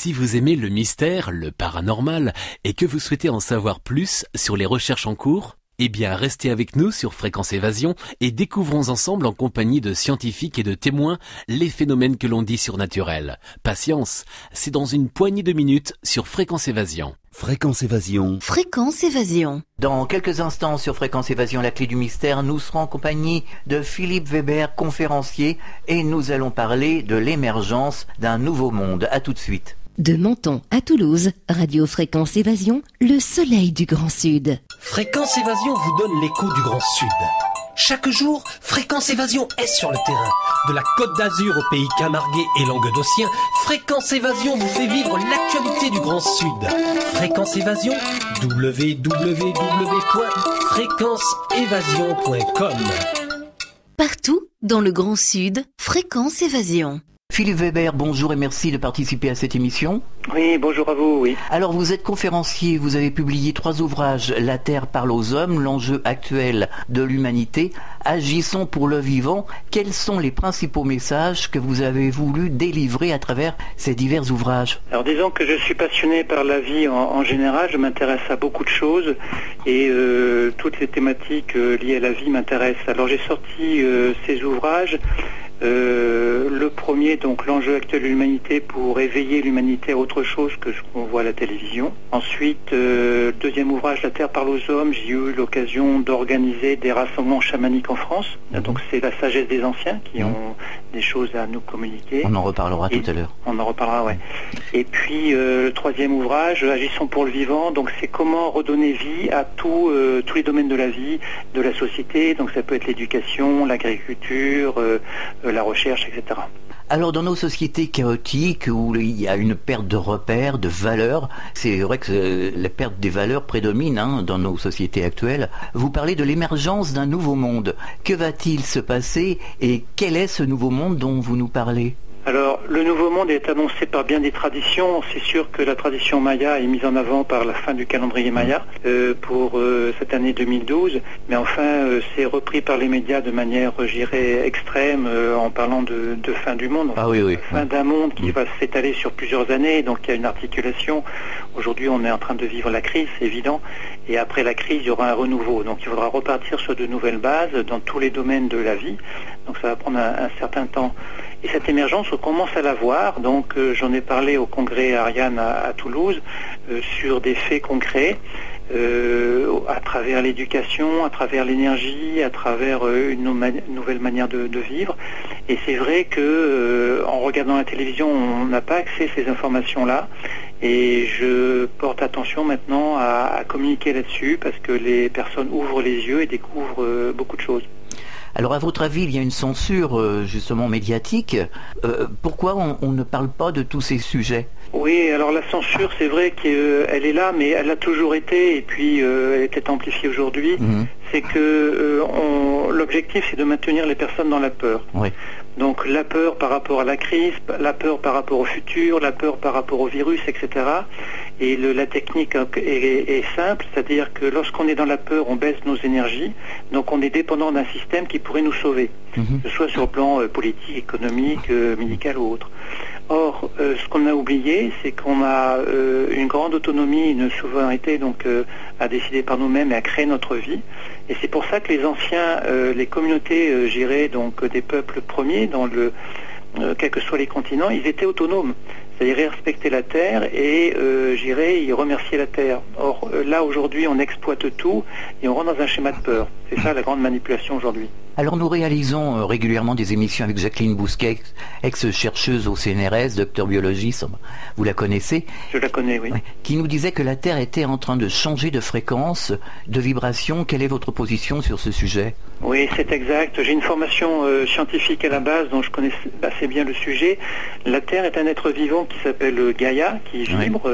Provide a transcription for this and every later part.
Si vous aimez le mystère, le paranormal, et que vous souhaitez en savoir plus sur les recherches en cours, eh bien restez avec nous sur Fréquence Évasion et découvrons ensemble en compagnie de scientifiques et de témoins les phénomènes que l'on dit surnaturels. Patience, c'est dans une poignée de minutes sur Fréquence Évasion. Fréquence Évasion. Fréquence Évasion. Dans quelques instants sur Fréquence Évasion, la clé du mystère, nous serons en compagnie de Philippe Weber, conférencier, et nous allons parler de l'émergence d'un nouveau monde. À tout de suite. De Menton à Toulouse, Radio Fréquence Évasion, le soleil du Grand Sud. Fréquence Évasion vous donne l'écho du Grand Sud. Chaque jour, Fréquence Évasion est sur le terrain. De la Côte d'Azur au pays camarguais et languedocien, Fréquence Évasion vous fait vivre l'actualité du Grand Sud. Fréquence Évasion, www.fréquenceévasion.com. Partout dans le Grand Sud, Fréquence Évasion. Philippe Weber, bonjour et merci de participer à cette émission. Oui, bonjour à vous, oui. Alors vous êtes conférencier, vous avez publié 3 ouvrages, La Terre parle aux hommes, l'enjeu actuel de l'humanité, Agissons pour le vivant. Quels sont les principaux messages que vous avez voulu délivrer à travers ces divers ouvrages? Alors disons que je suis passionné par la vie en général, je m'intéresse à beaucoup de choses et toutes les thématiques liées à la vie m'intéressent. Alors j'ai sorti ces ouvrages. Le premier, donc l'enjeu actuel de l'humanité pour éveiller l'humanité à autre chose que ce qu'on voit à la télévision. Ensuite, deuxième ouvrage, La Terre parle aux hommes. J'ai eu l'occasion d'organiser des rassemblements chamaniques en France. Donc c'est la sagesse des anciens qui ont des choses à nous communiquer. On en reparlera tout à l'heure. On en reparlera, ouais. Et puis le troisième ouvrage, Agissons pour le vivant. Donc c'est comment redonner vie à tous les domaines de la vie, de la société. Donc ça peut être l'éducation, l'agriculture, la recherche, etc. Alors dans nos sociétés chaotiques où il y a une perte de repères, de valeurs, c'est vrai que la perte des valeurs prédomine dans nos sociétés actuelles. Vous parlez de l'émergence d'un nouveau monde. Que va-t-il se passer et quel est ce nouveau monde dont vous nous parlez ? Alors, le nouveau monde est annoncé par bien des traditions. C'est sûr que la tradition maya est mise en avant par la fin du calendrier maya pour cette année 2012. Mais enfin, c'est repris par les médias de manière, je dirais, extrême en parlant de fin du monde. Ah oui. Fin d'un monde qui va s'étaler sur plusieurs années. Donc, il y a une articulation. Aujourd'hui, on est en train de vivre la crise, c'est évident. Et après la crise, il y aura un renouveau. Donc, il faudra repartir sur de nouvelles bases dans tous les domaines de la vie. Donc, ça va prendre un certain temps. Et cette émergence, on commence à la voir. Donc, j'en ai parlé au congrès Ariane à Toulouse sur des faits concrets à travers l'éducation, à travers l'énergie, à travers une nouvelle manière de vivre. Et c'est vrai que en regardant la télévision, on n'a pas accès à ces informations-là. Et je porte attention maintenant à communiquer là-dessus parce que les personnes ouvrent les yeux et découvrent beaucoup de choses. Alors à votre avis, il y a une censure justement médiatique. Pourquoi on ne parle pas de tous ces sujets ? Oui, alors la censure, c'est vrai qu'elle est là, mais elle a toujours été, et puis elle est peut-être amplifiée aujourd'hui. C'est que l'objectif, c'est de maintenir les personnes dans la peur. Oui. Donc la peur par rapport à la crise, la peur par rapport au futur, la peur par rapport au virus, etc. Et la technique est simple, c'est-à-dire que lorsqu'on est dans la peur, on baisse nos énergies, donc on est dépendant d'un système qui pourrait nous sauver, que ce soit sur le plan politique, économique, médical ou autre. Or, ce qu'on a oublié, c'est qu'on a une grande autonomie, une souveraineté donc à décider par nous-mêmes et à créer notre vie. Et c'est pour ça que les anciens, les communautés, j'irais donc des peuples premiers, quels que soient les continents, ils étaient autonomes. C'est-à-dire ils respectaient la terre et ils remerciaient la terre. Or là aujourd'hui on exploite tout et on rentre dans un schéma de peur. C'est ça la grande manipulation aujourd'hui. Alors nous réalisons régulièrement des émissions avec Jacqueline Bousquet, ex-chercheuse au CNRS, docteur biologiste, vous la connaissez? Je la connais, oui. Qui nous disait que la Terre était en train de changer de fréquence, de vibration. Quelle est votre position sur ce sujet? Oui, c'est exact. J'ai une formation scientifique à la base, dont je connais assez bien le sujet. La Terre est un être vivant qui s'appelle Gaïa, qui vibre,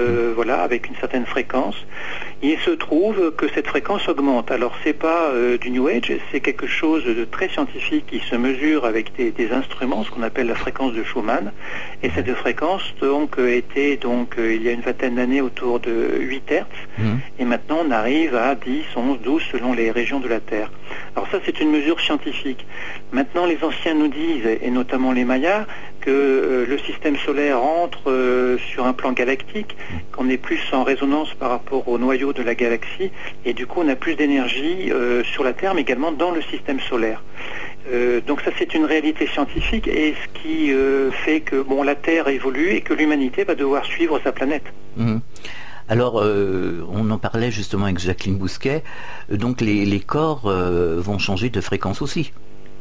avec une certaine fréquence. Il se trouve que cette fréquence augmente. Alors c'est pas du New Age, c'est quelque chose de très scientifique qui se mesure avec des instruments, ce qu'on appelle la fréquence de Schumann. Et cette fréquence était il y a une vingtaine d'années autour de 8 Hertz. Et maintenant on arrive à 10, 11, 12 selon les régions de la Terre. Alors ça c'est c'est une mesure scientifique. Maintenant, les anciens nous disent, et notamment les Mayas, que le système solaire entre sur un plan galactique, qu'on est plus en résonance par rapport au noyau de la galaxie, et du coup on a plus d'énergie sur la Terre, mais également dans le système solaire. Donc ça c'est une réalité scientifique, et ce qui fait que la Terre évolue et que l'humanité va devoir suivre sa planète. Alors, on en parlait justement avec Jacqueline Bousquet, donc les corps vont changer de fréquence aussi.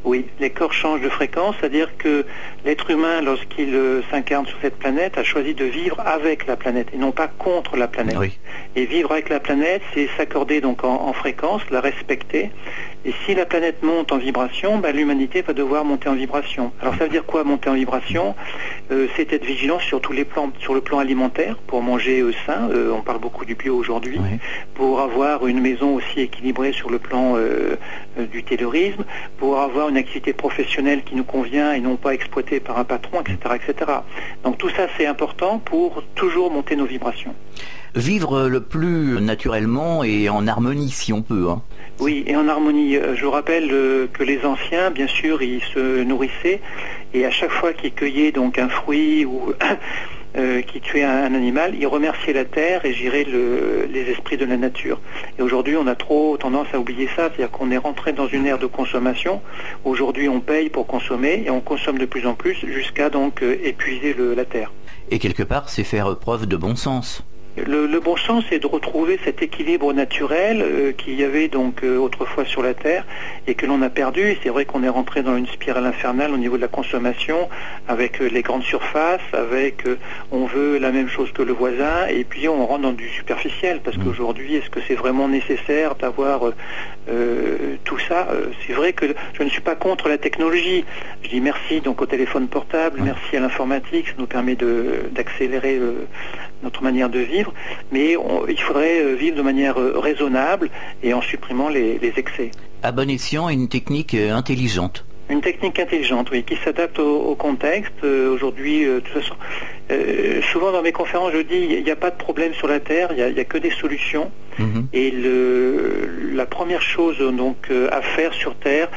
Oui, les corps changent de fréquence, c'est-à-dire que l'être humain, lorsqu'il s'incarne sur cette planète, a choisi de vivre avec la planète et non pas contre la planète. Oui. Et vivre avec la planète, c'est s'accorder donc en fréquence, la respecter. Et si la planète monte en vibration, l'humanité va devoir monter en vibration. Alors ça veut dire quoi, monter en vibration? C'est être vigilant sur tous les plans, sur le plan alimentaire, pour manger sain, on parle beaucoup du bio aujourd'hui, oui. Pour avoir une maison aussi équilibrée sur le plan du taylorisme, pour avoir une activité professionnelle qui nous convient et non pas exploitée par un patron, etc., etc. Donc tout ça c'est important pour toujours monter nos vibrations. Vivre le plus naturellement et en harmonie si on peut. Hein. Oui, et en harmonie. Je rappelle que les anciens, bien sûr, ils se nourrissaient et à chaque fois qu'ils cueillaient donc un fruit ou qui tuait un animal, ils remerciaient la terre et géraient les esprits de la nature. Et aujourd'hui, on a trop tendance à oublier ça, c'est-à-dire qu'on est rentré dans une ère de consommation. Aujourd'hui, on paye pour consommer et on consomme de plus en plus jusqu'à donc épuiser la terre. Et quelque part, c'est faire preuve de bon sens. Le bon sens, c'est de retrouver cet équilibre naturel qu'il y avait donc autrefois sur la Terre et que l'on a perdu. Et c'est vrai qu'on est rentré dans une spirale infernale au niveau de la consommation, avec les grandes surfaces, avec on veut la même chose que le voisin, et puis on rentre dans du superficiel, parce qu'aujourd'hui, est-ce que c'est vraiment nécessaire d'avoir tout ça? C'est vrai que je ne suis pas contre la technologie. Je dis merci donc au téléphone portable, merci à l'informatique, ça nous permet d'accélérer notre manière de vivre. Mais il faudrait vivre de manière raisonnable et en supprimant les excès. À bon escient, une technique intelligente. Une technique intelligente, oui, qui s'adapte au contexte. Aujourd'hui, de toute façon, souvent dans mes conférences, je dis il n'y a pas de problème sur la Terre, il n'y a que des solutions. Et la première chose donc à faire sur Terre,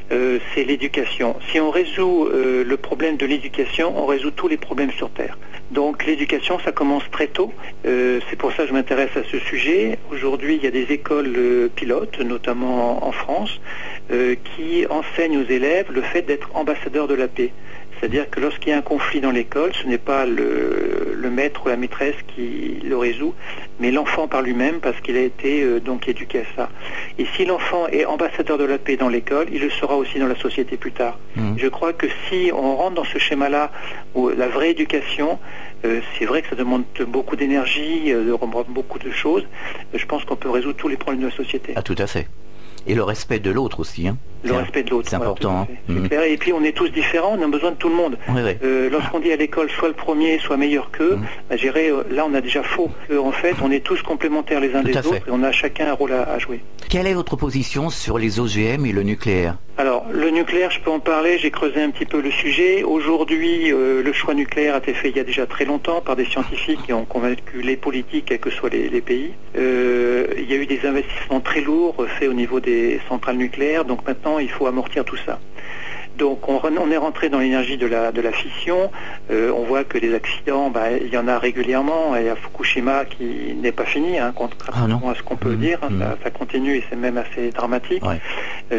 c'est l'éducation. Si on résout le problème de l'éducation, on résout tous les problèmes sur Terre. Donc l'éducation, ça commence très tôt. C'est pour ça que je m'intéresse à ce sujet. Aujourd'hui, il y a des écoles pilotes, notamment en France, qui enseignent aux élèves le fait d'être ambassadeur de la paix. C'est-à-dire que lorsqu'il y a un conflit dans l'école, ce n'est pas le maître ou la maîtresse qui le résout, mais l'enfant par lui-même, parce qu'il a été donc éduqué à ça. Et si l'enfant est ambassadeur de la paix dans l'école, il le sera aussi dans la société plus tard. Je crois que si on rentre dans ce schéma-là, où la vraie éducation, c'est vrai que ça demande beaucoup d'énergie, beaucoup de choses, je pense qu'on peut résoudre tous les problèmes de la société. Ah, tout à fait. Et le respect de l'autre aussi. Hein. Le respect de l'autre. C'est important. C'est clair. Et puis on est tous différents, on a besoin de tout le monde. Oui, oui. Lorsqu'on dit à l'école soit le premier, soit meilleur qu'eux, là on a déjà faux. En fait, on est tous complémentaires les uns des autres et on a chacun un rôle à jouer. Quelle est votre position sur les OGM et le nucléaire? Alors, le nucléaire, je peux en parler, j'ai creusé un petit peu le sujet. Aujourd'hui, le choix nucléaire a été fait il y a déjà très longtemps par des scientifiques qui ont convaincu les politiques, quels que soient les pays. Il y a eu des investissements très lourds faits au niveau des centrales nucléaires, donc maintenant il faut amortir tout ça. Donc on est rentré dans l'énergie de la fission. On voit que les accidents, il y en a régulièrement. Et à Fukushima qui n'est pas fini, contrairement à ce qu'on peut dire. Ça continue et c'est même assez dramatique. Ouais.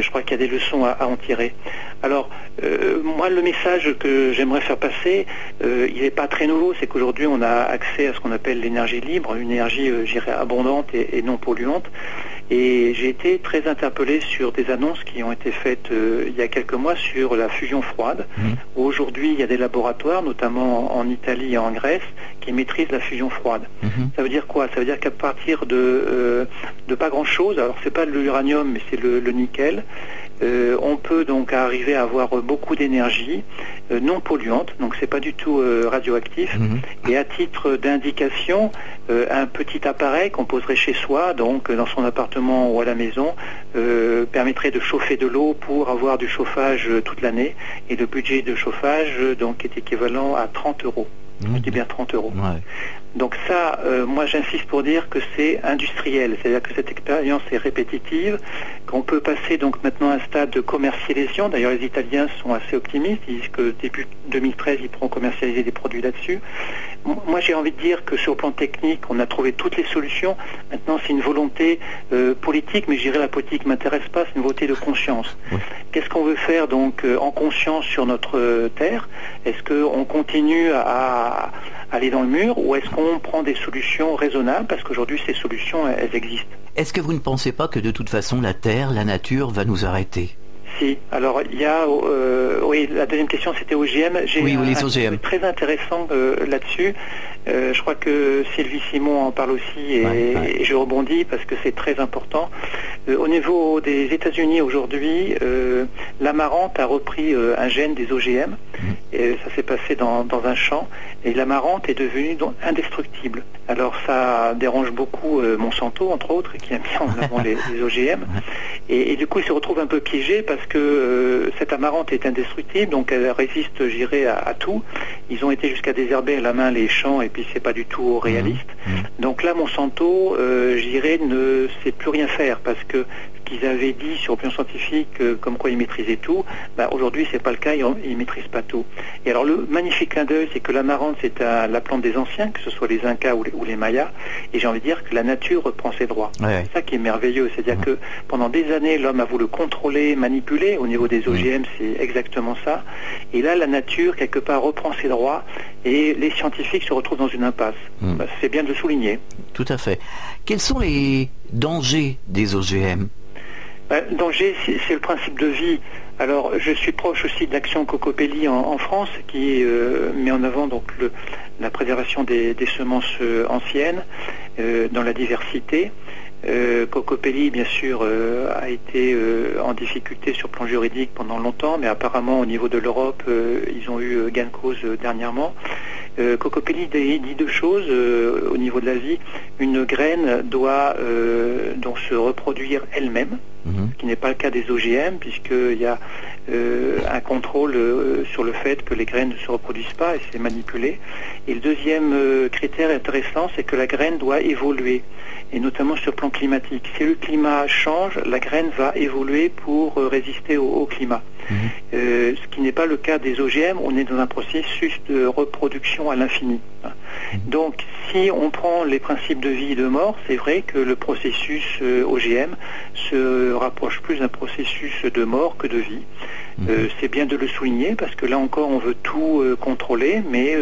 Je crois qu'il y a des leçons à en tirer. Alors, moi, le message que j'aimerais faire passer, il n'est pas très nouveau. C'est qu'aujourd'hui, on a accès à ce qu'on appelle l'énergie libre, une énergie, abondante et non polluante. Et j'ai été très interpellé sur des annonces qui ont été faites il y a quelques mois sur la fusion froide. Aujourd'hui, il y a des laboratoires, notamment en Italie et en Grèce, qui maîtrisent la fusion froide. Ça veut dire quoi? Ça veut dire qu'à partir de pas grand-chose, alors c'est pas l'uranium, mais c'est le nickel, on peut donc arriver à avoir beaucoup d'énergie non polluante, donc c'est pas du tout radioactif. Et à titre d'indication, un petit appareil qu'on poserait chez soi, donc dans son appartement ou à la maison, permettrait de chauffer de l'eau pour avoir du chauffage toute l'année. Et le budget de chauffage donc est équivalent à 30 €. Je dis bien 30 €. Ouais. Donc ça, moi j'insiste pour dire que c'est industriel, c'est-à-dire que cette expérience est répétitive, qu'on peut passer donc maintenant à un stade de commercialisation. D'ailleurs les Italiens sont assez optimistes, ils disent que début 2013 ils pourront commercialiser des produits là-dessus. Moi j'ai envie de dire que sur le plan technique, on a trouvé toutes les solutions. Maintenant c'est une volonté politique, mais je dirais la politique ne m'intéresse pas, c'est une volonté de conscience. Oui. Qu'est-ce qu'on veut faire donc en conscience sur notre terre? Est-ce qu'on continue à aller dans le mur ou est-ce qu'on prend des solutions raisonnables parce qu'aujourd'hui ces solutions elles existent. Est-ce que vous ne pensez pas que de toute façon la Terre, la nature va nous arrêter? Si, alors il y a, oui, la deuxième question c'était OGM. J'ai les OGM. Un très intéressant là-dessus. Je crois que Sylvie Simon en parle aussi et je rebondis parce que c'est très important. Au niveau des États-Unis aujourd'hui, l'amarante a repris un gène des OGM et ça s'est passé dans un champ et l'amarante est devenue donc indestructible. Alors ça dérange beaucoup Monsanto entre autres qui a mis en avant les OGM et du coup il se retrouve un peu piégé parce que cette amarante est indestructible, donc elle résiste, je dirais, à tout. Ils ont été jusqu'à désherber à la main les champs et puis c'est pas du tout réaliste. Donc là, Monsanto, je dirais, ne sait plus rien faire parce que ce qu'ils avaient dit sur le plan scientifique, comme quoi ils maîtrisaient tout, aujourd'hui c'est pas le cas, ils maîtrisent pas tout. Et alors le magnifique clin d'œil, c'est que l'amarante c'est la plante des anciens, que ce soit les Incas ou les Mayas, et j'ai envie de dire que la nature reprend ses droits. C'est ça qui est merveilleux, c'est-à-dire que pendant des années l'homme a voulu contrôler, manipuler au niveau des OGM, c'est exactement ça. Et là la nature quelque part reprend ses droits et les scientifiques se retrouvent dans une impasse. C'est bien de le souligner. Tout à fait. Quels sont les dangers des OGM? Danger, c'est le principe de vie. Alors, je suis proche aussi de l'Action Cocopelli en France, qui met en avant donc la préservation des semences anciennes dans la diversité. Cocopelli, bien sûr, a été en difficulté sur le plan juridique pendant longtemps, mais apparemment, au niveau de l'Europe, ils ont eu gain de cause dernièrement. Cocopelli dit deux choses au niveau de la vie. Une graine doit donc se reproduire elle-même, ce qui n'est pas le cas des OGM, puisqu'il y a un contrôle sur le fait que les graines ne se reproduisent pas et c'est manipulé. Et le deuxième critère intéressant, c'est que la graine doit évoluer, et notamment sur le plan climatique. Si le climat change, la graine va évoluer pour résister au climat. Ce qui n'est pas le cas des OGM, on est dans un processus de reproduction à l'infini. Donc si on prend les principes de vie et de mort, c'est vrai que le processus OGM se rapproche plus d'un processus de mort que de vie. C'est bien de le souligner parce que là encore on veut tout contrôler, mais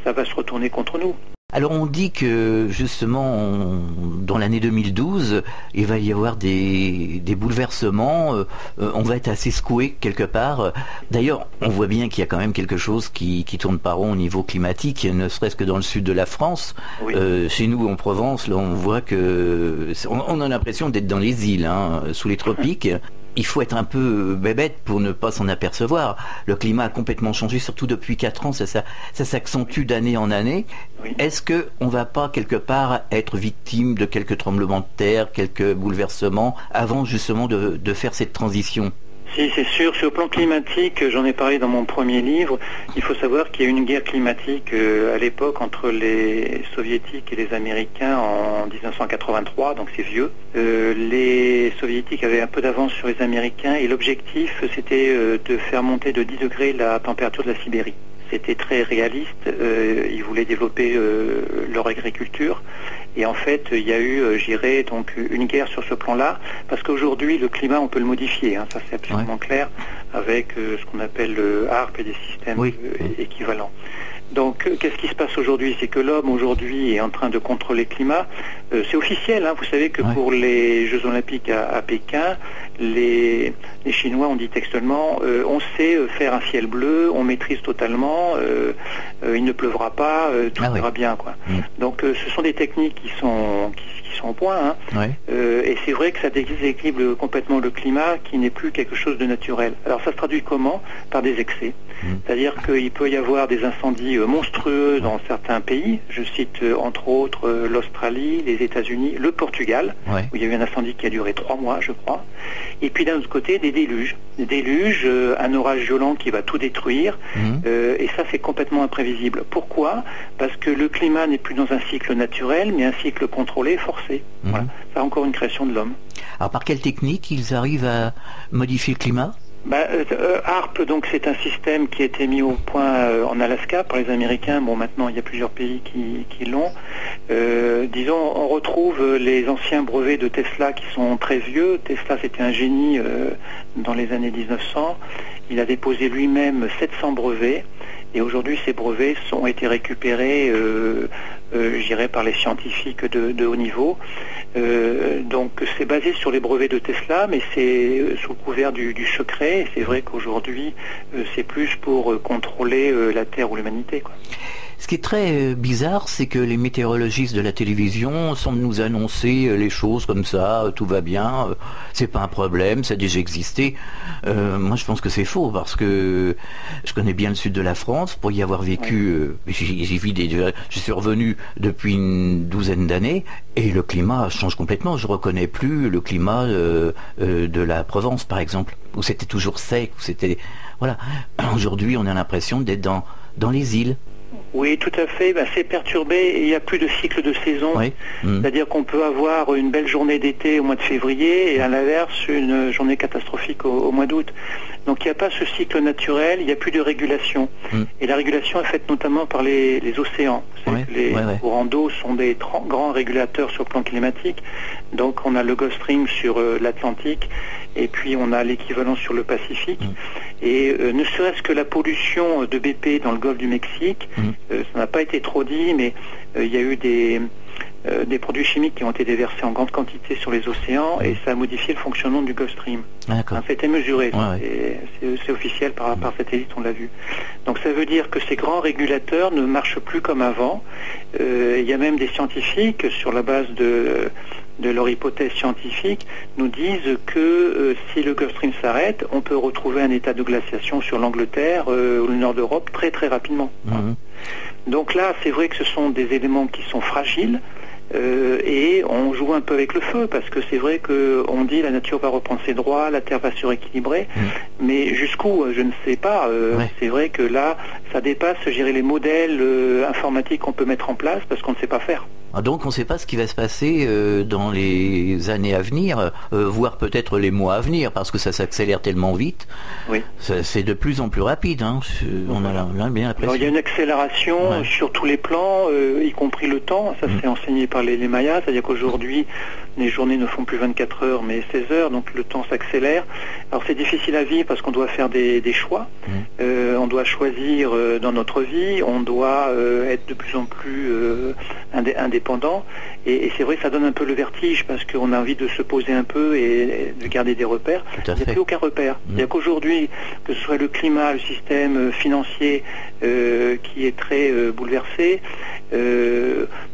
ça va se retourner contre nous. Alors on dit que justement dans l'année 2012 il va y avoir des bouleversements, on va être assez secoué quelque part. D'ailleurs on voit bien qu'il y a quand même quelque chose qui tourne pas rond au niveau climatique, ne serait-ce que dans le sud de la France. Chez nous en Provence, là on voit que on a l'impression d'être dans les îles, sous les tropiques. Il faut être un peu bébête pour ne pas s'en apercevoir. Le climat a complètement changé, surtout depuis 4 ans, ça s'accentue d'année en année. Est-ce qu'on ne va pas quelque part être victime de quelques tremblements de terre, quelques bouleversements, avant justement de faire cette transition ? Si, c'est sûr. Sur le plan climatique, j'en ai parlé dans mon premier livre, il faut savoir qu'il y a eu une guerre climatique à l'époque entre les soviétiques et les américains en 1983, donc c'est vieux. Les soviétiques avaient un peu d'avance sur les américains et l'objectif c'était de faire monter de 10 degrés la température de la Sibérie. C'était très réaliste, ils voulaient développer leur agriculture et en fait il y a eu, j'irais, donc une guerre sur ce plan-là parce qu'aujourd'hui le climat on peut le modifier, ça c'est absolument clair avec ce qu'on appelle le HAARP et des systèmes équivalents. Donc qu'est-ce qui se passe aujourd'hui? C'est que l'homme aujourd'hui est en train de contrôler le climat. C'est officiel, vous savez que pour les Jeux Olympiques à Pékin, les Chinois ont dit textuellement on sait faire un ciel bleu, on maîtrise totalement, il ne pleuvra pas, tout ira bien, quoi. Donc ce sont des techniques qui 100 points. Et c'est vrai que ça déséquilibre complètement le climat, qui n'est plus quelque chose de naturel. Alors ça se traduit comment? Par des excès. C'est-à-dire qu'il peut y avoir des incendies monstrueux dans certains pays. Je cite entre autres l'Australie, les États-Unis, le Portugal, où il y a eu un incendie qui a duré 3 mois, je crois. Et puis d'un autre côté, des déluges. Des déluges, un orage violent qui va tout détruire. Et ça, c'est complètement imprévisible. Pourquoi? Parce que le climat n'est plus dans un cycle naturel, mais un cycle contrôlé, forcé. Voilà. Ça, encore une création de l'homme. Alors par quelle technique ils arrivent à modifier le climat? HAARP, donc c'est un système qui a été mis au point en Alaska par les Américains. Bon, maintenant il y a plusieurs pays qui l'ont. Disons, on retrouve les anciens brevets de Tesla qui sont très vieux. Tesla, c'était un génie dans les années 1900. Il a déposé lui-même 700 brevets. Et aujourd'hui, ces brevets ont été récupérés, je dirais, par les scientifiques de haut niveau. Donc, c'est basé sur les brevets de Tesla, mais c'est sous le couvert du secret. Et c'est vrai qu'aujourd'hui, c'est plus pour contrôler la Terre ou l'humanité, quoi. Ce qui est très bizarre, c'est que les météorologistes de la télévision semblent nous annoncer les choses comme ça, tout va bien, c'est pas un problème, ça a déjà existé. Moi je pense que c'est faux, parce que je connais bien le sud de la France, pour y avoir vécu, je suis revenu depuis une douzaine d'années, et le climat change complètement. Je reconnais plus le climat de la Provence par exemple, où c'était toujours sec, où c'était... Voilà. Aujourd'hui on a l'impression d'être dans les îles. Oui, tout à fait. C'est perturbé et il n'y a plus de cycle de saison. C'est-à-dire qu'on peut avoir une belle journée d'été au mois de février et à l'inverse une journée catastrophique au mois d'août. Donc il n'y a pas ce cycle naturel, il n'y a plus de régulation. Et la régulation est faite notamment par les océans. Les courants d'eau sont des grands régulateurs sur le plan climatique. Donc on a le Gulf Stream sur l'Atlantique et puis on a l'équivalent sur le Pacifique. Et ne serait-ce que la pollution de BP dans le golfe du Mexique, ça n'a pas été trop dit, mais il y a eu des produits chimiques qui ont été déversés en grande quantité sur les océans et ça a modifié le fonctionnement du Gulf Stream. Ça a été mesuré, c'est officiel par satellite, on l'a vu. Donc ça veut dire que ces grands régulateurs ne marchent plus comme avant. Il y a même des scientifiques, sur la base de leur hypothèse scientifique, nous disent que si le Gulf Stream s'arrête, on peut retrouver un état de glaciation sur l'Angleterre ou le nord d'Europe très très rapidement. Donc là, c'est vrai que ce sont des éléments qui sont fragiles et on joue un peu avec le feu, parce que c'est vrai qu'on dit la nature va reprendre ses droits, la Terre va se rééquilibrer, mais jusqu'où, je ne sais pas. C'est vrai que là, ça dépasse, je dirais, les modèles informatiques qu'on peut mettre en place, parce qu'on ne sait pas faire. Donc on ne sait pas ce qui va se passer dans les années à venir, voire peut-être les mois à venir, parce que ça s'accélère tellement vite. C'est de plus en plus rapide. On a bien l'impression. Il y a une accélération sur tous les plans, y compris le temps. Ça c'est enseigné par les Mayas, c'est-à-dire qu'aujourd'hui les journées ne font plus 24 heures mais 16 heures, donc le temps s'accélère. Alors c'est difficile à vivre parce qu'on doit faire des choix. On doit choisir dans notre vie, on doit être de plus en plus indépendant, et c'est vrai que ça donne un peu le vertige, parce qu'on a envie de se poser un peu et de garder des repères. Il n'y a plus aucun repère. C'est-à-dire qu'aujourd'hui, que ce soit le climat, le système financier qui est très bouleversé,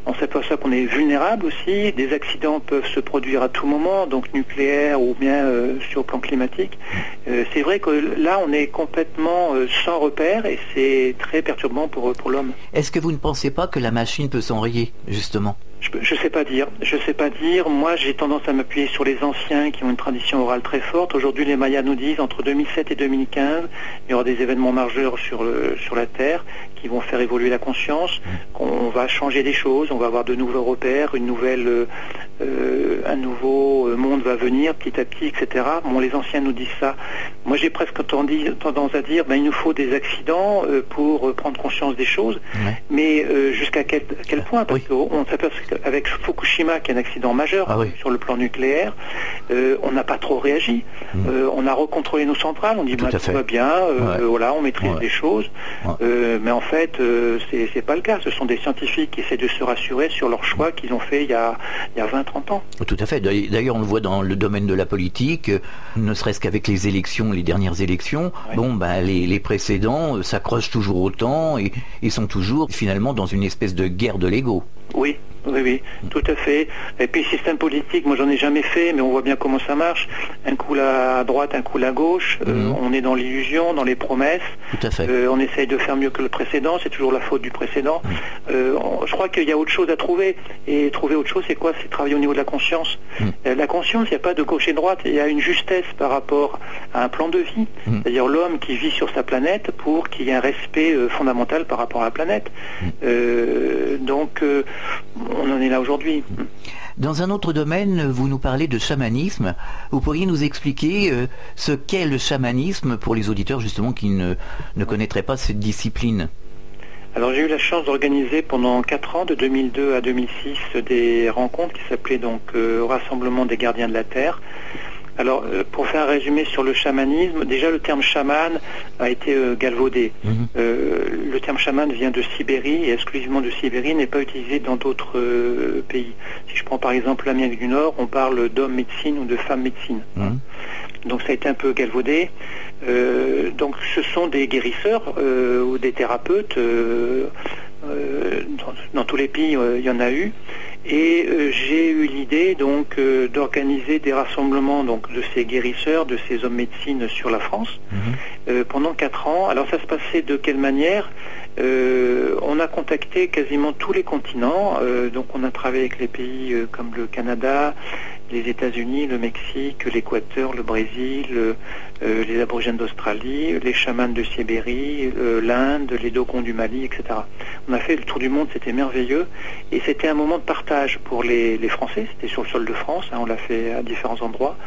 on s'aperçoit qu'on est vulnérable aussi. Des accidents peuvent se produire à tout moment, donc nucléaire ou bien sur le plan climatique. C'est vrai que là, on est complètement sans repère et c'est très perturbant pour l'homme. Est-ce que vous ne pensez pas que la machine peut s'enrayer, justement ? Je sais pas dire. Moi, j'ai tendance à m'appuyer sur les anciens qui ont une tradition orale très forte. Aujourd'hui, les Mayas nous disent entre 2007 et 2015, il y aura des événements majeurs sur la Terre qui vont faire évoluer la conscience. On va changer des choses, on va avoir de nouveaux repères, un nouveau monde va venir petit à petit, etc. Bon, les anciens nous disent ça. Moi, j'ai presque tendance à dire, il nous faut des accidents pour prendre conscience des choses. Mais jusqu'à quel point? Parce qu'on s'aperçoit qu'avec Fukushima, qui est un accident majeur sur le plan nucléaire, on n'a pas trop réagi. On a recontrôlé nos centrales, on dit tout va bien, on maîtrise les choses. Mais en fait, c'est pas le cas. Ce sont des scientifiques qui essaient de se rassurer sur leurs choix qu'ils ont fait il y a 20-30 ans. Tout à fait. D'ailleurs, on le voit dans le domaine de la politique, ne serait-ce qu'avec les dernières élections. Les précédents s'accrochent toujours autant et ils sont toujours finalement dans une espèce de guerre de l'ego. Oui. Oui, tout à fait. Et puis système politique, moi j'en ai jamais fait, mais on voit bien comment ça marche. Un coup à droite, un coup à gauche. On est dans l'illusion, dans les promesses. Tout à fait. On essaye de faire mieux que le précédent. C'est toujours la faute du précédent. Je crois qu'il y a autre chose à trouver. Et trouver autre chose, c'est quoi? C'est travailler au niveau de la conscience. La conscience, il n'y a pas de gauche et de droite. Il y a une justesse par rapport à un plan de vie. C'est-à-dire l'homme qui vit sur sa planète pour qu'il y ait un respect fondamental par rapport à la planète. Donc, on en est là aujourd'hui. Dans un autre domaine, vous nous parlez de chamanisme. Vous pourriez nous expliquer ce qu'est le chamanisme pour les auditeurs justement qui ne connaîtraient pas cette discipline? Alors j'ai eu la chance d'organiser pendant 4 ans, de 2002 à 2006, des rencontres qui s'appelaient donc Rassemblement des gardiens de la Terre. Alors, pour faire un résumé sur le chamanisme, déjà le terme chaman a été galvaudé. Le terme chaman vient de Sibérie et exclusivement de Sibérie, n'est pas utilisé dans d'autres pays. Si je prends par exemple l'Amérique du Nord, on parle d'homme médecine ou de femme médecine. Donc ça a été un peu galvaudé. Donc ce sont des guérisseurs ou des thérapeutes. Dans tous les pays, il y en a eu. Et j'ai eu l'idée donc d'organiser des rassemblements donc de ces guérisseurs, de ces hommes médecine sur la France pendant 4 ans. Alors ça se passait de quelle manière? On a contacté quasiment tous les continents. Donc on a travaillé avec les pays comme le Canada, les États-Unis, le Mexique, l'Équateur, le Brésil, les aborigènes d'Australie, les chamans de Sibérie, l'Inde, les Dogons du Mali, etc. On a fait le tour du monde, c'était merveilleux. Et c'était un moment de partage pour les Français. C'était sur le sol de France, on l'a fait à différents endroits.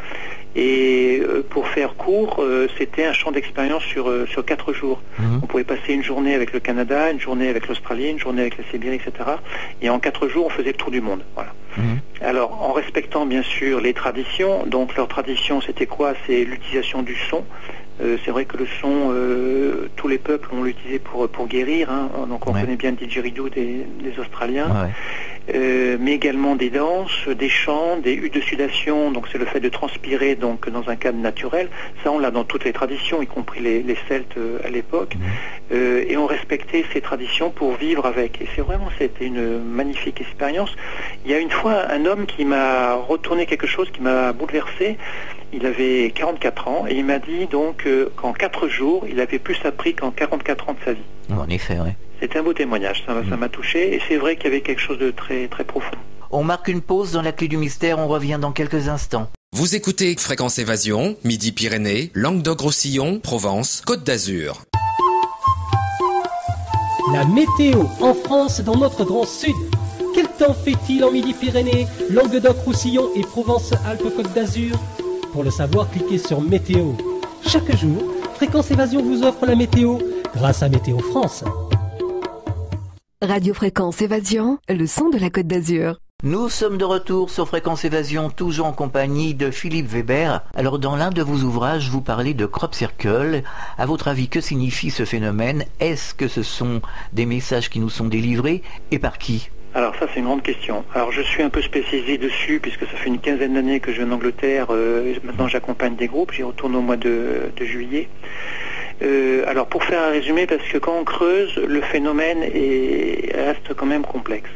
Et pour faire court, c'était un champ d'expérience sur 4 jours. On pouvait passer une journée avec le Canada, une journée avec l'Australie, une journée avec la Sibérie, etc. Et en 4 jours, on faisait le tour du monde. Voilà. Alors, en respectant bien sûr les traditions, donc leur tradition c'était quoi? C'est l'utilisation du son. C'est vrai que le son, tous les peuples ont l'utilisé pour guérir, donc on connaît bien le didgeridoo des Australiens, mais également des danses, des chants, des huttes de sudation, donc c'est le fait de transpirer donc dans un cadre naturel. Ça on l'a dans toutes les traditions, y compris les Celtes à l'époque, et on respectait ces traditions pour vivre avec. Et c'était une magnifique expérience. Il y a une fois un homme qui m'a retourné quelque chose qui m'a bouleversé. Il avait 44 ans et il m'a dit donc qu'en 4 jours, il avait plus appris qu'en 44 ans de sa vie. En effet, oui. C'est un beau témoignage, ça m'a touché et c'est vrai qu'il y avait quelque chose de très, très profond. On marque une pause dans la clé du mystère, on revient dans quelques instants. Vous écoutez Fréquence Évasion, Midi-Pyrénées, Languedoc-Roussillon, Provence, Côte d'Azur. La météo en France dans notre grand sud. Quel temps fait-il en Midi-Pyrénées, Languedoc-Roussillon et Provence-Alpes-Côte d'Azur? Pour le savoir, cliquez sur Météo. Chaque jour, Fréquence Évasion vous offre la météo grâce à Météo France. Radio Fréquence Évasion, le son de la Côte d'Azur. Nous sommes de retour sur Fréquence Évasion, toujours en compagnie de Philippe Weber. Alors, dans l'un de vos ouvrages, vous parlez de crop circle. À votre avis, que signifie ce phénomène? Est-ce que ce sont des messages qui nous sont délivrés et par qui? Alors ça c'est une grande question. Alors je suis un peu spécialisé dessus puisque ça fait une 15aine d'années que je viens d'Angleterre. Maintenant j'accompagne des groupes, j'y retourne au mois de juillet. Alors pour faire un résumé, parce que quand on creuse, le phénomène reste quand même complexe.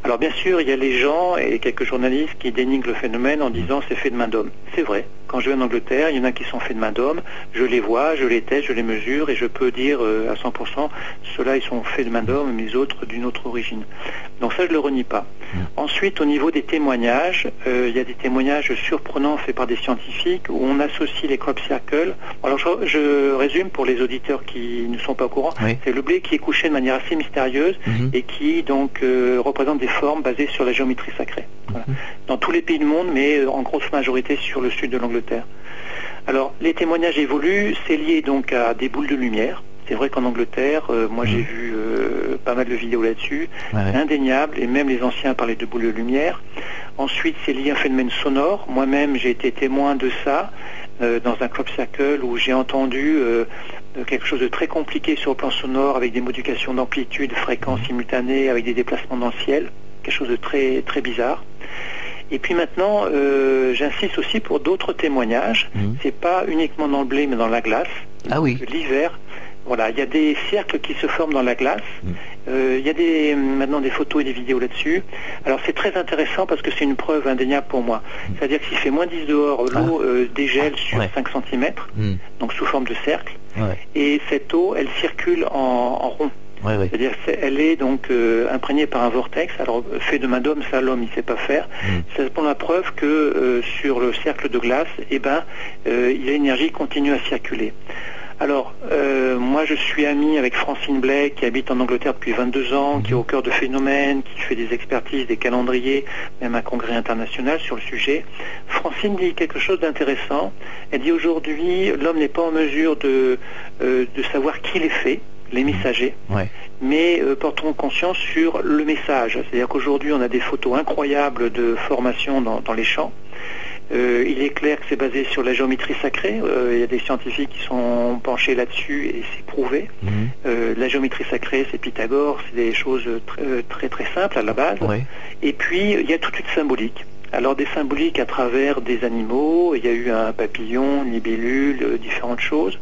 Alors bien sûr, il y a les gens et quelques journalistes qui dénigrent le phénomène en disant c'est fait de main d'homme. C'est vrai. Quand je vais en Angleterre, il y en a qui sont faits de main d'homme. Je les vois, je les teste, je les mesure et je peux dire à 100%, ceux-là ils sont faits de main d'homme, mais les autres d'une autre origine. Donc ça je le renie pas. Ensuite, au niveau des témoignages, il y a des témoignages surprenants faits par des scientifiques où on associe les crop circles. Alors je résume pour les auditeurs qui ne sont pas au courant. C'est le blé qui est couché de manière assez mystérieuse et qui donc représente des formes basées sur la géométrie sacrée. Voilà. Dans tous les pays du monde, mais en grosse majorité sur le sud de l'Angleterre. Alors, les témoignages évoluent, c'est lié donc à des boules de lumière. C'est vrai qu'en Angleterre, moi j'ai vu pas mal de vidéos là-dessus, indéniable, et même les anciens parlaient de boules de lumière. Ensuite, c'est lié à un phénomène sonore. Moi-même, j'ai été témoin de ça dans un crop circle où j'ai entendu quelque chose de très compliqué sur le plan sonore avec des modulations d'amplitude, fréquences simultanées, avec des déplacements dans le ciel. Quelque chose de très, très bizarre. Et puis maintenant, j'insiste aussi pour d'autres témoignages. C'est pas uniquement dans le blé, mais dans la glace. Ah oui. L'hiver, Voilà, il y a des cercles qui se forment dans la glace. Il y a maintenant des photos et des vidéos là-dessus. Alors c'est très intéressant parce que c'est une preuve indéniable pour moi. C'est-à-dire que s'il fait moins 10 dehors, l'eau dégèle sur 5 cm, donc sous forme de cercle. Et cette eau, elle circule en rond. C'est-à-dire qu'elle est donc imprégnée par un vortex. Alors fait de main d'homme, ça l'homme il sait pas faire. C'est pour la preuve que sur le cercle de glace, l'énergie continue à circuler. Alors, moi je suis ami avec Francine Blake qui habite en Angleterre depuis 22 ans, qui est au cœur de phénomènes, qui fait des expertises, des calendriers, même un congrès international sur le sujet. Francine dit quelque chose d'intéressant. Elle dit aujourd'hui, l'homme n'est pas en mesure de savoir qui les fait, les messagers, mais portons conscience sur le message. C'est-à-dire qu'aujourd'hui on a des photos incroyables de formation dans les champs. Il est clair que c'est basé sur la géométrie sacrée. Il y a des scientifiques qui sont penchés là-dessus et c'est prouvé. La géométrie sacrée, c'est Pythagore, c'est des choses très très simples à la base. Et puis il y a toute une symbolique. Alors des symboliques à travers des animaux, il y a eu un papillon, une libellule, différentes choses.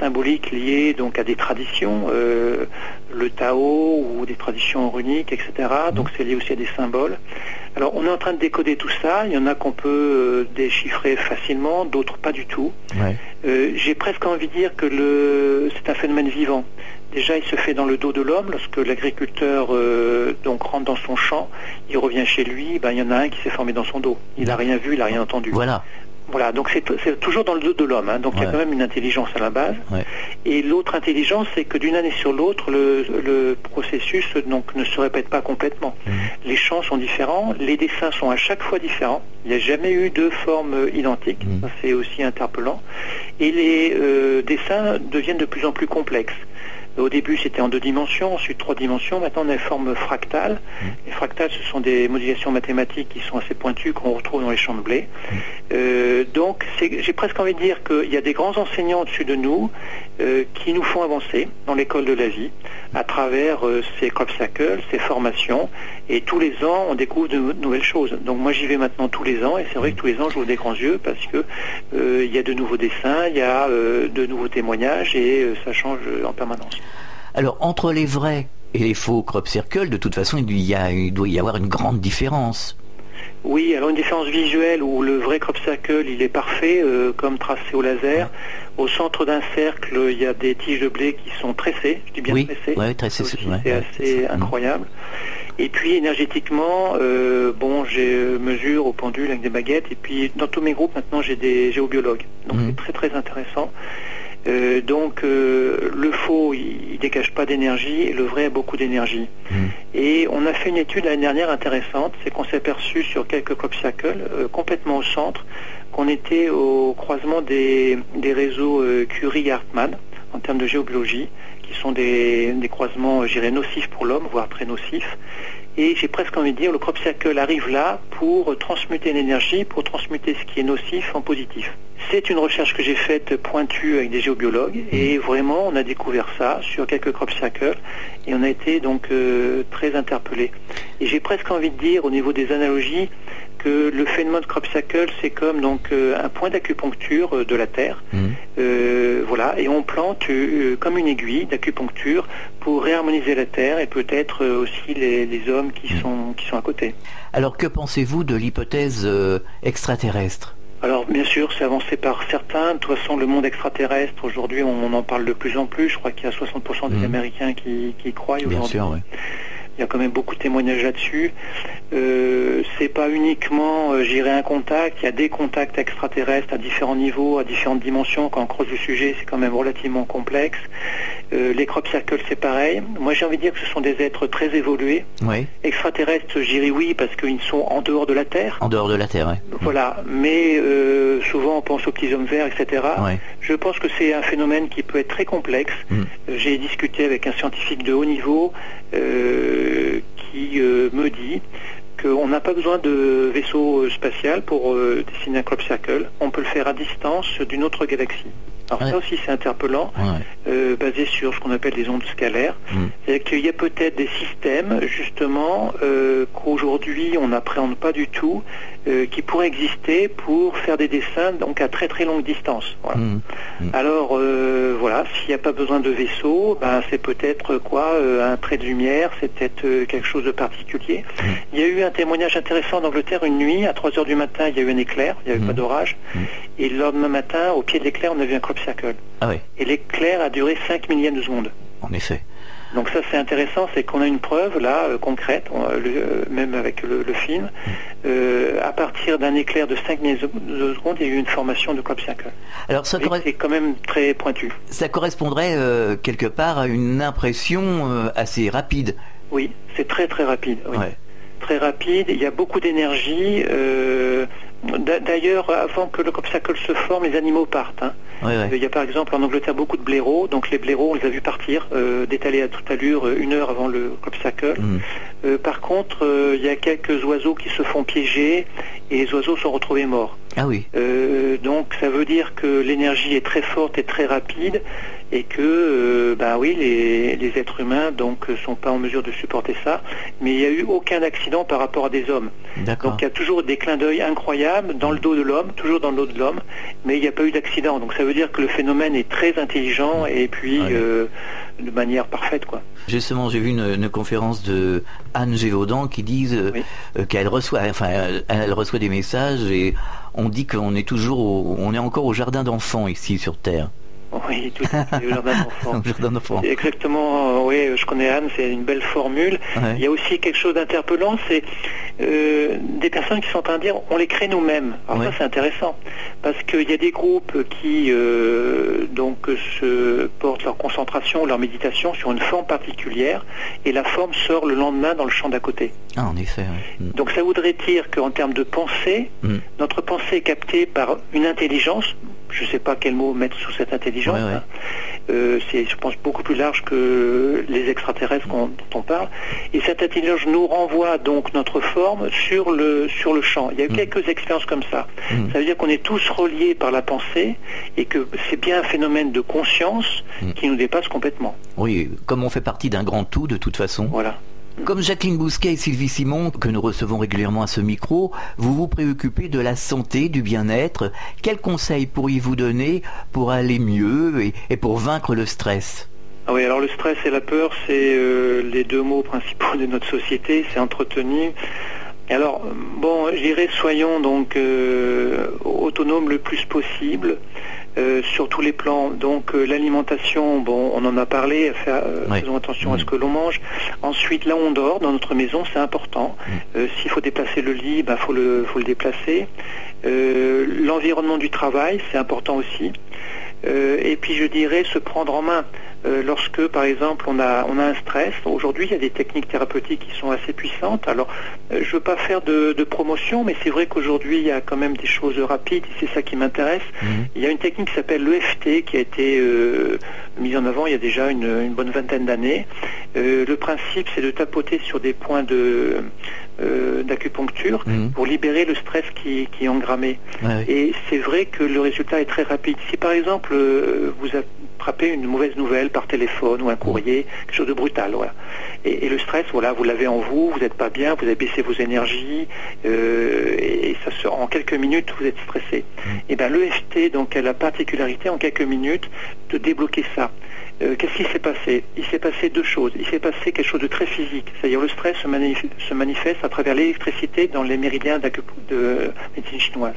Symboliques liées donc à des traditions, le Tao ou des traditions runiques, etc. Donc c'est lié aussi à des symboles. Alors on est en train de décoder tout ça. Il y en a qu'on peut déchiffrer facilement, d'autres pas du tout. J'ai presque envie de dire que c'est un phénomène vivant. Déjà, il se fait dans le dos de l'homme. Lorsque l'agriculteur donc rentre dans son champ, il revient chez lui, il y en a un qui s'est formé dans son dos. Il n'a rien vu, il n'a rien entendu. Voilà, donc c'est toujours dans le dos de l'homme, donc il y a quand même une intelligence à la base. Et l'autre intelligence, c'est que d'une année sur l'autre, le processus donc ne se répète pas complètement. Les champs sont différents, les dessins sont à chaque fois différents. Il n'y a jamais eu deux formes identiques, ça c'est aussi interpellant. Et les dessins deviennent de plus en plus complexes. Au début, c'était en 2 dimensions, ensuite 3 dimensions. Maintenant, on a une forme fractale. Les fractales, ce sont des modélisations mathématiques qui sont assez pointues, qu'on retrouve dans les champs de blé. Donc, j'ai presque envie de dire qu'il y a des grands enseignants au-dessus de nous qui nous font avancer dans l'école de la vie à travers ces crop circles, ces formations. Et tous les ans, on découvre de nouvelles choses. Donc, moi, j'y vais maintenant tous les ans. Et c'est vrai que tous les ans, j'ouvre des grands yeux parce que il y a de nouveaux dessins, il y a de nouveaux témoignages et ça change en permanence. Alors, entre les vrais et les faux crop circles, de toute façon, il doit y avoir une grande différence. Oui, alors une différence visuelle où le vrai crop circle, il est parfait, comme tracé au laser. Au centre d'un cercle, il y a des tiges de blé qui sont tressées, je dis bien tressées. Tressées, c'est assez incroyable. Et puis énergétiquement, je mesure au pendule avec des baguettes. Et puis dans tous mes groupes, maintenant, j'ai des géobiologues. Donc c'est très très intéressant. Le faux, il dégage pas d'énergie et le vrai a beaucoup d'énergie. Et on a fait une étude l'année dernière intéressante, c'est qu'on s'est aperçu sur quelques crop circles complètement au centre qu'on était au croisement des réseaux Curie-Hartmann en termes de géobiologie, qui sont des croisements, je dirais, nocifs pour l'homme, voire très nocifs. Et j'ai presque envie de dire, le crop circle arrive là pour transmuter l'énergie, pour transmuter ce qui est nocif en positif. C'est une recherche que j'ai faite pointue avec des géobiologues et vraiment on a découvert ça sur quelques crop circles et on a été donc très interpellés. Et j'ai presque envie de dire au niveau des analogies que le phénomène de crop circle c'est comme donc un point d'acupuncture de la Terre. Et on plante comme une aiguille d'acupuncture pour réharmoniser la Terre et peut-être aussi les hommes qui sont à côté. Alors que pensez-vous de l'hypothèse extraterrestre ? Alors bien sûr, c'est avancé par certains. De toute façon, le monde extraterrestre, aujourd'hui, on en parle de plus en plus. Je crois qu'il y a 60% des Américains qui y croient aujourd'hui. Bien sûr, oui. Il y a quand même beaucoup de témoignages là-dessus. C'est pas uniquement, j'irai un contact. Il y a des contacts extraterrestres à différents niveaux, à différentes dimensions. Quand on creuse le sujet, c'est quand même relativement complexe. Les crop circles, c'est pareil. Moi, j'ai envie de dire que ce sont des êtres très évolués. Extraterrestres, j'irai oui, parce qu'ils sont en dehors de la Terre. En dehors de la Terre, oui. Voilà. Mais souvent, on pense aux petits hommes verts, etc. Je pense que c'est un phénomène qui peut être très complexe. J'ai discuté avec un scientifique de haut niveau qui me dit qu'on n'a pas besoin de vaisseau spatial pour dessiner un crop circle. On peut le faire à distance d'une autre galaxie. Alors ça aussi c'est interpellant, basé sur ce qu'on appelle les ondes scalaires. C'est-à-dire qu'il y a peut-être des systèmes justement qu'aujourd'hui on n'appréhende pas du tout, qui pourraient exister pour faire des dessins donc à très très longue distance. Voilà. Alors voilà, s'il n'y a pas besoin de vaisseau, ben, c'est peut-être un trait de lumière, c'est peut-être quelque chose de particulier. Il y a eu un témoignage intéressant en Angleterre une nuit, à 3h du matin, il y a eu un éclair, il n'y avait pas d'orage, et le lendemain matin, au pied de l'éclair, on a vu un crop circle. Ah oui. Et l'éclair a duré 5 millièmes de seconde. En effet. Donc ça c'est intéressant, c'est qu'on a une preuve là concrète, même avec le film, à partir d'un éclair de 5 millièmes de seconde, il y a eu une formation de crop circle. Alors ça c'est quand même très pointu. Ça correspondrait quelque part à une impression assez rapide. Oui, c'est très très rapide. Oui. Ouais. Très rapide, il y a beaucoup d'énergie. D'ailleurs, avant que le crop circle se forme, les animaux partent. Hein. Il y a par exemple en Angleterre beaucoup de blaireaux, donc les blaireaux on les a vus partir, détaler à toute allure 1 heure avant le crop circle. Par contre, il y a quelques oiseaux qui se font piéger et les oiseaux sont retrouvés morts. Ah oui. Donc ça veut dire que l'énergie est très forte et très rapide et que les êtres humains donc sont pas en mesure de supporter ça, mais il n'y a eu aucun accident par rapport à des hommes. D'accord. Donc il y a toujours des clins d'œil incroyables dans le dos de l'homme, toujours dans le dos de l'homme, mais il n'y a pas eu d'accident. Donc ça veut dire que le phénomène est très intelligent et puis de manière parfaite, quoi. Justement, j'ai vu une conférence de Anne Gévaudan qui disent qu'elle reçoit, elle reçoit des messages et on dit qu'on est on est encore au jardin d'enfants ici sur Terre. Oui, tout à fait, le jardin d'enfants. Exactement, oui, je connais Anne, c'est une belle formule. Il y a aussi quelque chose d'interpellant, c'est des personnes qui sont en train de dire on les crée nous-mêmes. Alors ça c'est intéressant, parce qu'il y a des groupes qui se portent leur concentration, leur méditation sur une forme particulière, et la forme sort le lendemain dans le champ d'à côté. Ah, en effet. Donc ça voudrait dire qu'en termes de pensée, notre pensée est captée par une intelligence. Je ne sais pas quel mot mettre sous cette intelligence. C'est, je pense, beaucoup plus large que les extraterrestres dont on parle. Et cette intelligence nous renvoie donc notre forme sur le champ. Il y a eu quelques expériences comme ça. Ça veut dire qu'on est tous reliés par la pensée et que c'est bien un phénomène de conscience qui nous dépasse complètement. Oui, comme on fait partie d'un grand tout de toute façon. Voilà. Comme Jacqueline Bousquet et Sylvie Simon, que nous recevons régulièrement à ce micro, vous vous préoccupez de la santé, du bien-être. Quels conseils pourriez-vous donner pour aller mieux et pour vaincre le stress ? Ah oui, alors le stress et la peur, c'est les deux mots principaux de notre société, c'est entretenu. Alors, bon, je dirais, soyons donc autonomes le plus possible. Sur tous les plans, donc l'alimentation, bon, on en a parlé, faisons attention à ce que l'on mange. Ensuite, là où on dort, dans notre maison, c'est important. S'il faut déplacer le lit, faut le déplacer. L'environnement du travail, c'est important aussi. Et puis je dirais se prendre en main. Lorsque, par exemple, on a un stress, aujourd'hui il y a des techniques thérapeutiques qui sont assez puissantes. Alors, je ne veux pas faire de promotion, mais c'est vrai qu'aujourd'hui il y a quand même des choses rapides, et c'est ça qui m'intéresse. Il y a une technique qui s'appelle l'EFT, qui a été mise en avant il y a déjà une bonne vingtaine d'années. Le principe, c'est de tapoter sur des points d'acupuncture pour libérer le stress qui est engrammé. Et c'est vrai que le résultat est très rapide. Si par exemple vous attrapez une mauvaise nouvelle par téléphone ou un courrier, quelque chose de brutal, voilà. Et le stress, voilà, vous l'avez en vous n'êtes pas bien, vous avez baissé vos énergies, et ça sort en quelques minutes, vous êtes stressé. Et bien l'EFT donc a la particularité en quelques minutes de débloquer ça. Qu'est-ce qui s'est passé ? Il s'est passé deux choses. Il s'est passé quelque chose de très physique, c'est-à-dire le stress se manifeste à travers l'électricité dans les méridiens de médecine chinoise.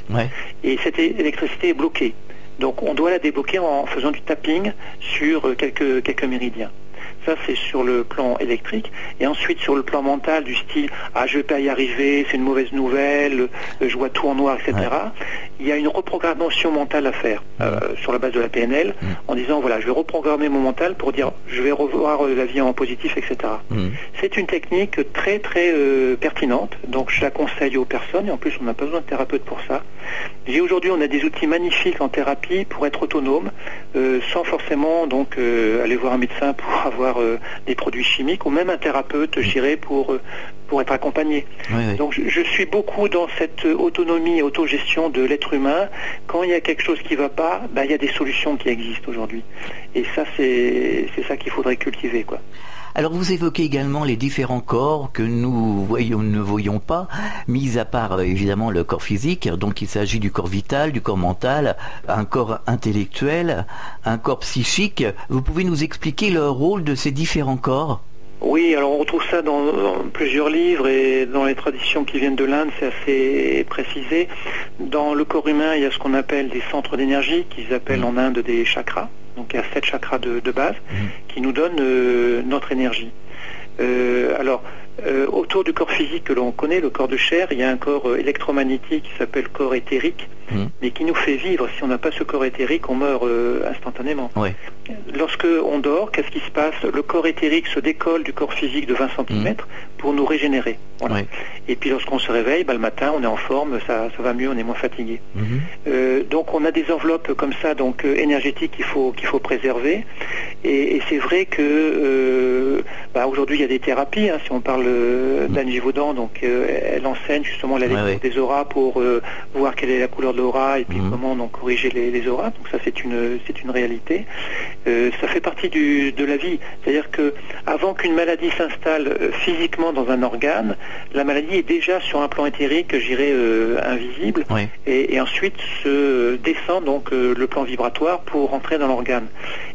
Et cette électricité est bloquée. Donc on doit la débloquer en faisant du tapping sur quelques méridiens. Ça, c'est sur le plan électrique. Et ensuite, sur le plan mental, du style « Ah, je vais pas y arriver, c'est une mauvaise nouvelle, je vois tout en noir, etc. » Il y a une reprogrammation mentale à faire sur la base de la PNL, en disant « Voilà, je vais reprogrammer mon mental pour dire « Je vais revoir la vie en positif, etc. » C'est une technique très, très pertinente. Donc, je la conseille aux personnes. Et en plus, on n'a pas besoin de thérapeute pour ça. Et aujourd'hui, on a des outils magnifiques en thérapie pour être autonome, sans forcément donc aller voir un médecin pour avoir des produits chimiques, ou même un thérapeute, je dirais, pour pour être accompagné. Donc je suis beaucoup dans cette autonomie, autogestion de l'être humain. Quand il y a quelque chose qui ne va pas, il y a des solutions qui existent aujourd'hui. Et ça, c'est ça qu'il faudrait cultiver, quoi. Alors vous évoquez également les différents corps que nous ne voyons pas, mis à part évidemment le corps physique. Donc il s'agit du corps vital, du corps mental, un corps intellectuel, un corps psychique. Vous pouvez nous expliquer le rôle de ces différents corps ? Oui, alors on retrouve ça dans plusieurs livres et dans les traditions qui viennent de l'Inde, c'est assez précisé. Dans le corps humain, il y a ce qu'on appelle des centres d'énergie, qu'ils appellent en Inde des chakras. Donc il y a 7 chakras de base qui nous donnent notre énergie. Autour du corps physique que l'on connaît, le corps de chair, il y a un corps électromagnétique qui s'appelle corps éthérique, mais qui nous fait vivre. Si on n'a pas ce corps éthérique, on meurt instantanément. Ouais. Lorsque on dort, qu'est-ce qui se passe? Le corps éthérique se décolle du corps physique de 20 cm pour nous régénérer. Voilà. Ouais. Et puis lorsqu'on se réveille, le matin, on est en forme, ça va mieux, on est moins fatigué. Donc on a des enveloppes comme ça, donc énergétiques qu'il faut préserver. Et c'est vrai que aujourd'hui il y a des thérapies. Si on parle d'Anne Givaudan, donc elle enseigne justement la lecture des auras pour voir quelle est la couleur de l'aura et puis comment donc corriger les auras. Donc ça c'est une réalité. Ça fait partie de la vie. C'est-à-dire que avant qu'une maladie s'installe physiquement dans un organe, la maladie est déjà sur un plan éthérique, je dirais invisible, et ensuite se descend donc le plan vibratoire pour rentrer dans l'organe.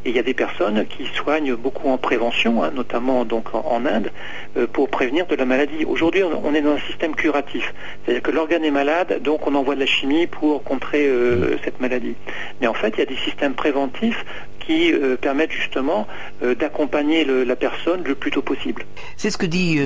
Et il y a des personnes qui soignent beaucoup en prévention, notamment donc en Inde, pour prévenir de la maladie. Aujourd'hui, on est dans un système curatif. C'est-à-dire que l'organe est malade, donc on envoie de la chimie pour contrer cette maladie. Mais en fait, il y a des systèmes préventifs qui permettent justement d'accompagner la personne le plus tôt possible. C'est ce que dit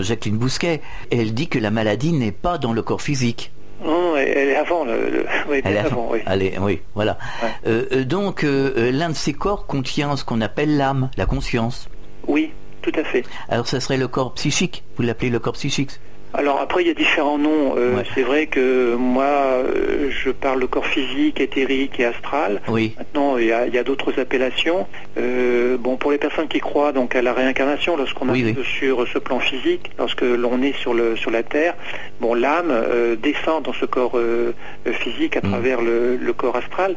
Jacqueline Bousquet. Elle dit que la maladie n'est pas dans le corps physique. Non, elle est avant. Elle est avant, oui. Oui, voilà. Ouais. Donc, l'un de ces corps contient ce qu'on appelle l'âme, la conscience. Oui, tout à fait. Alors, ça serait le corps psychique. Vous l'appelez le corps psychique? Alors après, il y a différents noms. C'est vrai que moi, je parle de corps physique, éthérique et astral. Oui. Maintenant, il y a d'autres appellations. Pour les personnes qui croient donc à la réincarnation, lorsqu'on arrive sur ce plan physique, lorsque l'on est sur la Terre, l'âme descend dans ce corps physique à travers le corps astral.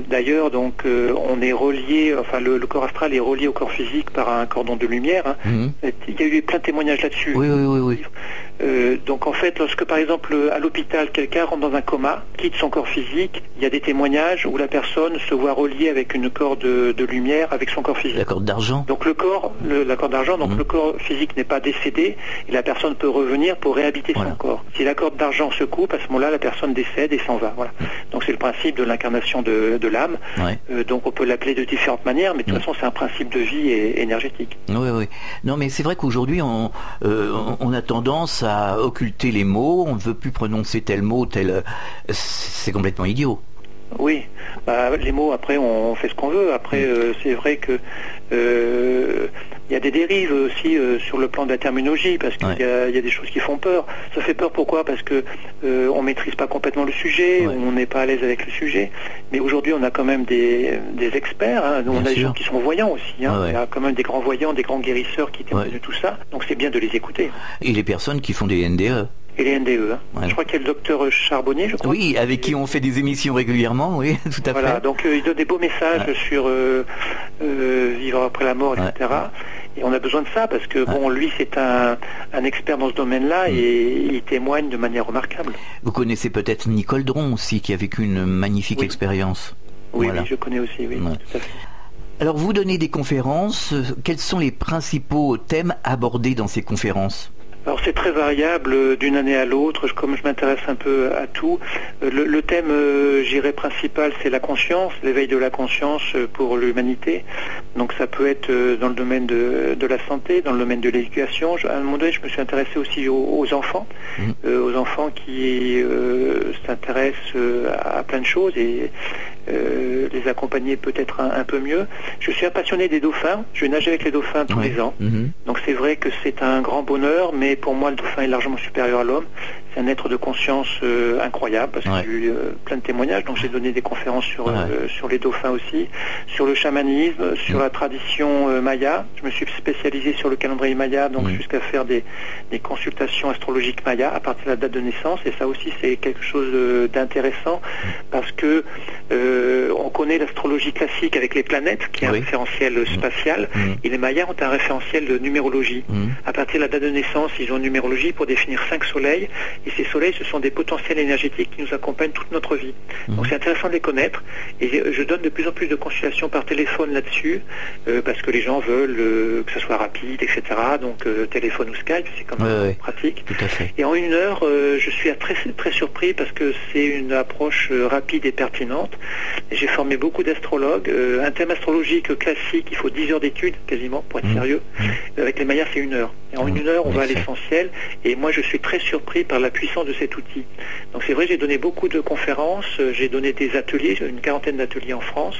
D'ailleurs, donc, on est relié, le corps astral est relié au corps physique par un cordon de lumière. Il y a eu plein de témoignages là-dessus. Oui. Donc en fait, lorsque par exemple à l'hôpital quelqu'un rentre dans un coma, quitte son corps physique, il y a des témoignages où la personne se voit reliée avec une corde de lumière avec son corps physique. La corde d'argent. Donc la corde d'argent, donc le corps physique n'est pas décédé et la personne peut revenir pour réhabiter son corps. Si la corde d'argent se coupe, à ce moment-là, la personne décède et s'en va. Voilà. Donc c'est le principe de l'incarnation de l'âme. Donc on peut l'appeler de différentes manières, mais de toute façon c'est un principe de vie énergétique. Oui. Non, mais c'est vrai qu'aujourd'hui on a tendance à occulter les mots, on ne veut plus prononcer tel mot, c'est complètement idiot. Oui, les mots, après, on fait ce qu'on veut. Après, c'est vrai que il y a des dérives aussi sur le plan de la terminologie, parce qu'il y a des choses qui font peur. Ça fait peur pourquoi? Parce que on maîtrise pas complètement le sujet, on n'est pas à l'aise avec le sujet. Mais aujourd'hui, on a quand même des experts. On a des gens qui sont voyants aussi. Il y a quand même des grands voyants, des grands guérisseurs qui témoignent de tout ça. Donc c'est bien de les écouter. Et les personnes qui font des NDE. Et les NDE. Je crois qu'il y a le docteur Charbonnier, je crois. Oui, avec qui on fait des émissions régulièrement, oui, tout à fait. Voilà, donc il donne des beaux messages sur vivre après la mort, etc. Et on a besoin de ça parce que lui c'est un expert dans ce domaine-là et il témoigne de manière remarquable. Vous connaissez peut-être Nicole Dron aussi, qui a vécu une magnifique expérience. Oui, je connais aussi, oui, tout à fait. Alors vous donnez des conférences, quels sont les principaux thèmes abordés dans ces conférences ? Alors c'est très variable d'une année à l'autre, comme je m'intéresse un peu à tout. Le thème, j'irais, principal, c'est la conscience, l'éveil de la conscience pour l'humanité. Donc ça peut être dans le domaine de la santé, dans le domaine de l'éducation. À un moment donné, je me suis intéressé aussi aux enfants, qui s'intéressent à plein de choses et les accompagner peut-être un peu mieux. Je suis un passionné des dauphins, je vais nager avec les dauphins tous les ans. Donc c'est vrai que c'est un grand bonheur, mais pour moi le dauphin est largement supérieur à l'homme. c'est un être de conscience incroyable, parce que j'ai eu plein de témoignages, donc j'ai donné des conférences sur les dauphins aussi, sur le chamanisme, sur la tradition maya. Je me suis spécialisé sur le calendrier maya, donc jusqu'à faire des consultations astrologiques maya à partir de la date de naissance, et ça aussi c'est quelque chose d'intéressant, parce que on connaît l'astrologie classique avec les planètes, qui est un référentiel spatial, et les mayas ont un référentiel de numérologie. À partir de la date de naissance, ils ont une numérologie pour définir 5 soleils, et ces soleils, ce sont des potentiels énergétiques qui nous accompagnent toute notre vie. Donc c'est intéressant de les connaître, et je donne de plus en plus de consultations par téléphone là-dessus, parce que les gens veulent que ça soit rapide, etc. Donc téléphone ou Skype, c'est quand même pratique. Tout à fait. Et en 1 heure, je suis très, très surpris, parce que c'est une approche rapide et pertinente. J'ai formé beaucoup d'astrologues. Un thème astrologique classique, il faut 10 heures d'études quasiment pour être sérieux. Avec les mayas, c'est 1 heure. Et en 1 heure, on va à l'essentiel. Et moi, je suis très surpris par la puissance de cet outil. Donc c'est vrai, j'ai donné beaucoup de conférences, j'ai donné des ateliers, une 40aine d'ateliers en France.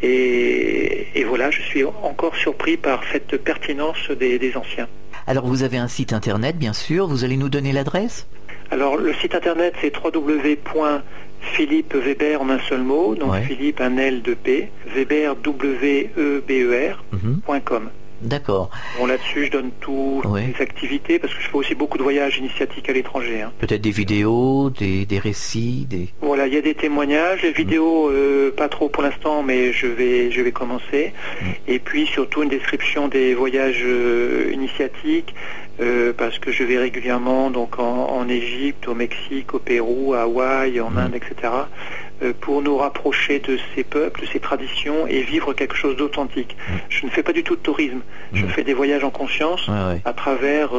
Et voilà, je suis encore surpris par cette pertinence des anciens. Alors vous avez un site internet, bien sûr. Vous allez nous donner l'adresse ? Alors le site internet, c'est www.Philippe Weber en un seul mot, donc Philippe un L de P, Weber WEBER.com. D'accord. Bon, là-dessus, je donne toutes les activités, parce que je fais aussi beaucoup de voyages initiatiques à l'étranger. Peut-être des vidéos, des récits, Voilà, il y a des témoignages, les vidéos, pas trop pour l'instant, mais je vais commencer. Et puis surtout une description des voyages initiatiques, parce que je vais régulièrement donc en Égypte, au Mexique, au Pérou, à Hawaï, en Inde, etc. Pour nous rapprocher de ces peuples, de ces traditions, et vivre quelque chose d'authentique. Je ne fais pas du tout de tourisme. Je fais des voyages en conscience à travers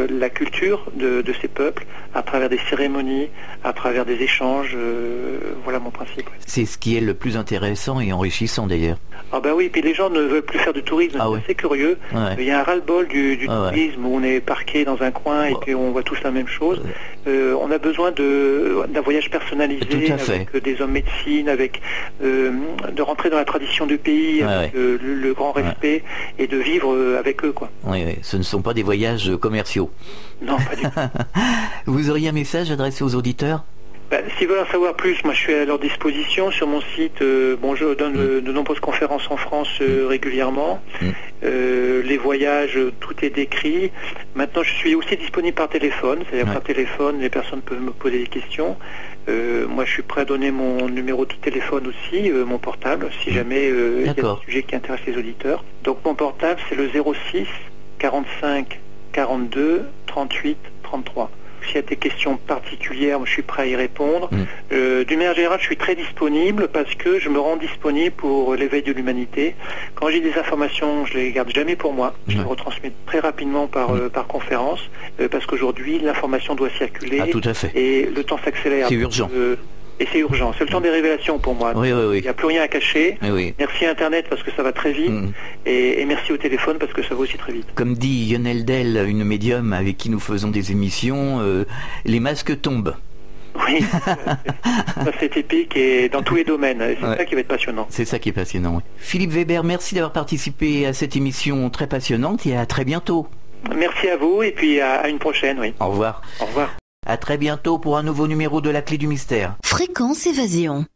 la culture de ces peuples, à travers des cérémonies, à travers des échanges. Voilà mon principe. C'est ce qui est le plus intéressant et enrichissant d'ailleurs. Ah ben oui, puis les gens ne veulent plus faire du tourisme, c'est assez curieux. Il y a un ras-le-bol du tourisme où on est parqué dans un coin et puis on voit tous la même chose. On a besoin d'un voyage personnalisé avec des hommes médecine, avec de rentrer dans la tradition du pays, avec le grand respect, et de vivre avec eux, quoi. Oui, ce ne sont pas des voyages commerciaux. Non, pas du tout. Vous auriez un message adressé aux auditeurs ? S'ils veulent en savoir plus, moi je suis à leur disposition sur mon site. Je donne de nombreuses conférences en France régulièrement. Les voyages, tout est décrit. Maintenant, je suis aussi disponible par téléphone. C'est-à-dire par téléphone, les personnes peuvent me poser des questions. Moi, je suis prêt à donner mon numéro de téléphone aussi, mon portable, si jamais il y a des sujets qui intéressent les auditeurs. Donc mon portable, c'est le 06 45 42 38 33. S'il y a des questions particulières, je suis prêt à y répondre. D'une manière générale, je suis très disponible parce que je me rends disponible pour l'éveil de l'humanité. Quand j'ai des informations, je les garde jamais pour moi. Je les retransmets très rapidement par conférence parce qu'aujourd'hui, l'information doit circuler. Tout à fait. Et le temps s'accélère. C'est urgent. Et c'est urgent. C'est le temps des révélations pour moi. Oui. Il n'y a plus rien à cacher. Merci à Internet parce que ça va très vite. Et merci au téléphone parce que ça va aussi très vite. Comme dit Lionel Del, une médium avec qui nous faisons des émissions, les masques tombent. Oui, ça c'est épique et dans tous les domaines. Et c'est ça qui va être passionnant. C'est ça qui est passionnant, Philippe Weber, merci d'avoir participé à cette émission très passionnante et à très bientôt. Merci à vous et puis à une prochaine, Au revoir. Au revoir. À très bientôt pour un nouveau numéro de La Clé du Mystère. Fréquence Évasion.